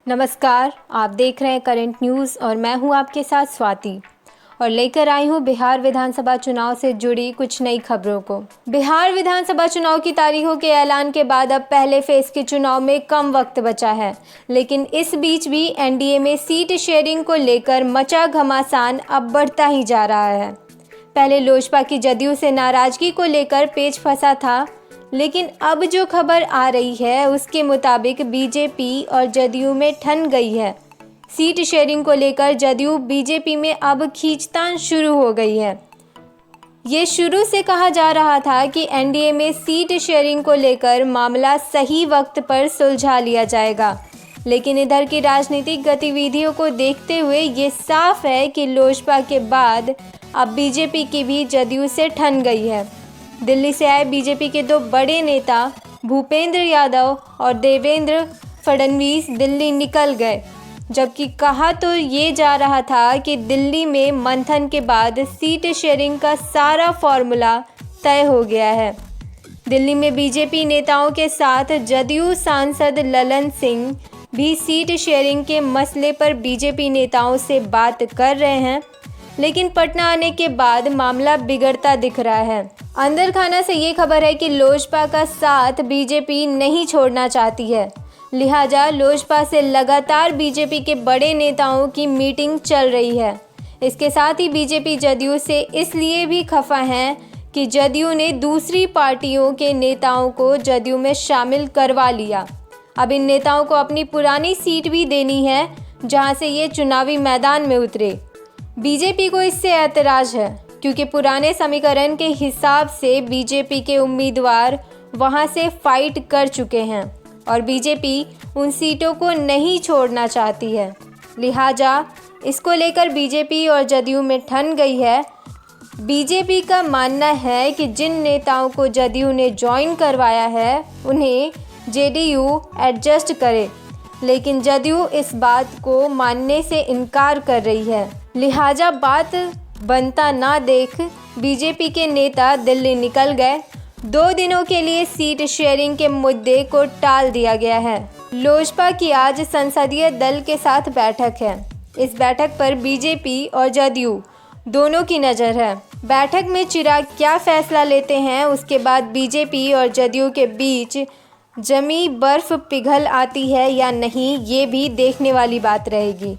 नमस्कार, आप देख रहे हैं करंट न्यूज़ और मैं हूं आपके साथ स्वाति और लेकर आई हूं बिहार विधानसभा चुनाव से जुड़ी कुछ नई खबरों को। बिहार विधानसभा चुनाव की तारीखों के ऐलान के बाद अब पहले फेज के चुनाव में कम वक्त बचा है, लेकिन इस बीच भी एनडीए में सीट शेयरिंग को लेकर मचा घमासान अब बढ़ता ही जा रहा है। पहले लोजपा की जदयू से नाराजगी को लेकर पेच फंसा था, लेकिन अब जो खबर आ रही है उसके मुताबिक बीजेपी और जदयू में ठन गई है। सीट शेयरिंग को लेकर जदयू बीजेपी में अब खींचतान शुरू हो गई है। ये शुरू से कहा जा रहा था कि एनडीए में सीट शेयरिंग को लेकर मामला सही वक्त पर सुलझा लिया जाएगा, लेकिन इधर की राजनीतिक गतिविधियों को देखते हुए ये साफ है कि लोजपा के बाद अब बीजेपी की भी जदयू से ठन गई है। दिल्ली से आए बीजेपी के दो बड़े नेता भूपेंद्र यादव और देवेंद्र फडणवीस दिल्ली निकल गए, जबकि कहा तो ये जा रहा था कि दिल्ली में मंथन के बाद सीट शेयरिंग का सारा फॉर्मूला तय हो गया है। दिल्ली में बीजेपी नेताओं के साथ जदयू सांसद ललन सिंह भी सीट शेयरिंग के मसले पर बीजेपी नेताओं से बात कर रहे हैं, लेकिन पटना आने के बाद मामला बिगड़ता दिख रहा है। अंदर खाना से ये खबर है कि लोजपा का साथ बीजेपी नहीं छोड़ना चाहती है, लिहाजा लोजपा से लगातार बीजेपी के बड़े नेताओं की मीटिंग चल रही है। इसके साथ ही बीजेपी जदयू से इसलिए भी खफा है कि जदयू ने दूसरी पार्टियों के नेताओं को जदयू में शामिल करवा लिया। अब इन नेताओं को अपनी पुरानी सीट भी देनी है जहां से ये चुनावी मैदान में उतरे। बीजेपी को इससे ऐतराज़ है क्योंकि पुराने समीकरण के हिसाब से बीजेपी के उम्मीदवार वहां से फाइट कर चुके हैं और बीजेपी उन सीटों को नहीं छोड़ना चाहती है। लिहाजा इसको लेकर बीजेपी और जदयू में ठन गई है। बीजेपी का मानना है कि जिन नेताओं को जदयू ने ज्वाइन करवाया है उन्हें जेडीयू एडजस्ट करे, लेकिन जदयू इस बात को मानने से इनकार कर रही है। लिहाजा बात बनता ना देख बीजेपी के नेता दिल्ली निकल गए। 2 दिनों के लिए सीट शेयरिंग के मुद्दे को टाल दिया गया है। लोजपा की आज संसदीय दल के साथ बैठक है। इस बैठक पर बीजेपी और जदयू दोनों की नज़र है। बैठक में चिराग क्या फैसला लेते हैं, उसके बाद बीजेपी और जदयू के बीच जमी बर्फ पिघल आती है या नहीं, ये भी देखने वाली बात रहेगी।